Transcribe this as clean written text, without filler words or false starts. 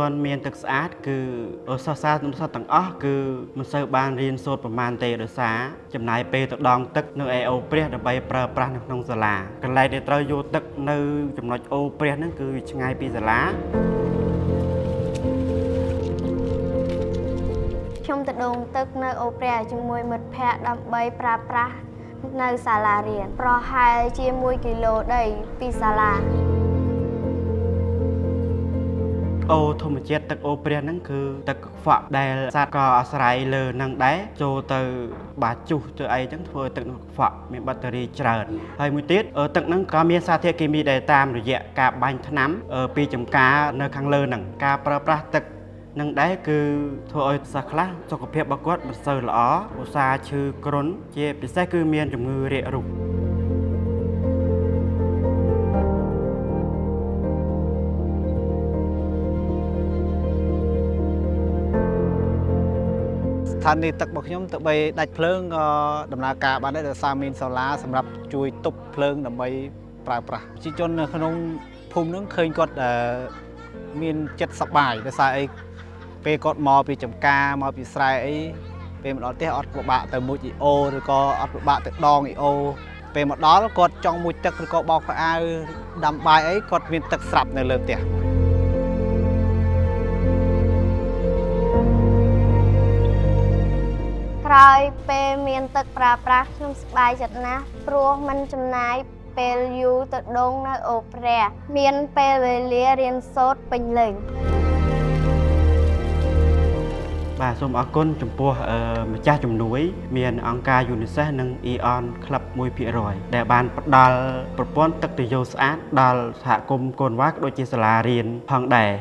ទាន់មានទឹកស្អាតគឺសិស្សសាស្ត្រទាំងអស់គឺមិនសូវបានរៀនសូត្រប្រមាណទេដោយសារចំណាយពេលទៅដងទឹកនៅឯអូរព្រះដើម្បីប្រើប្រាស់នៅក្នុងសាលាកន្លែងដែលត្រូវយកទឹកនៅចំណុចអូរព្រះហ្នឹងគឺឆ្ងាយពីសាលាខ្ញុំទៅដងទឹកនៅអូរព្រះជាមួយមិត្តភ័ក្តិដើម្បីប្រើប្រាស់នៅសាលារៀនប្រហែលជា1គីឡូដីពីសាលាអូធម្មជាតិទឹកអូរព្រះហ្នឹងគឺទឹកកខ្វក់ដែលសត្វក៏អាស្រ័យលើនឹងដែរចូលទៅបាជុះទៅអីចឹងធ្វើទឹកនឹងខ្វក់មានបាក់តេរីច្រើនហើយមួយទៀតទឹកហ្នឹងក៏មានសារធាតុគីមីដែលតាមរយៈការបាញ់ថ្នាំពីចំការនៅខាងលើហ្នឹងការប្រើប្រាស់ទឹកនឹងដែរគឺធ្វើឲ្យសិស្សខ្លះសុខភាពរបស់គាត់មិនសូវល្អឧស្សាហ៍ឈឺគ្រុនជាពិសេសគឺមានជំងឺរាគរូសស្ថានីយ៍ទឹករបស់ខ្ញុំទៅបីដាច់ភ្លើងក៏ដំណើរការបានដែរដោយសារមានសូឡាសម្រាប់ជួយទប់ភ្លើងដើម្បីប្រើប្រាស់ប្រជាជននៅក្នុងភូមិហ្នឹងឃើញគាត់មានចិត្តសប្បាយដោយសារអីពេលគាត់មកពីចំការមកពីស្រែអីពេលមកដល់ផ្ទះអត់ពិបាកទៅមុជអ៊ីអូឬក៏អត់ពិបាកទៅដងអ៊ីអូពេលមកដល់គាត់ចង់មុជទឹកឬក៏បោកខោអាវដាំបាយអីគាត់មានទឹកស្រាប់នៅលើផ្ទះក្រោយពេលមានទឹកប្រើប្រាស់ខ្ញុំសប្បាយចិត្តណាស់ព្រោះมันចំណាយពេលយូរទៅដងនៅអូរព្រះមានពេលវេលារៀនសូត្រពេញលេញបាទសូមអរគុណចំពោះម្ចាស់ជំនួយមានអង្គការ UNICEF និង Eon Club 1% ដែលបានផ្ដល់ប្រព័ន្ធទឹកទយោស្អាតដល់សហគមន៍កូនវ៉ាក៏ដូចជាសាលារៀនផងដែរ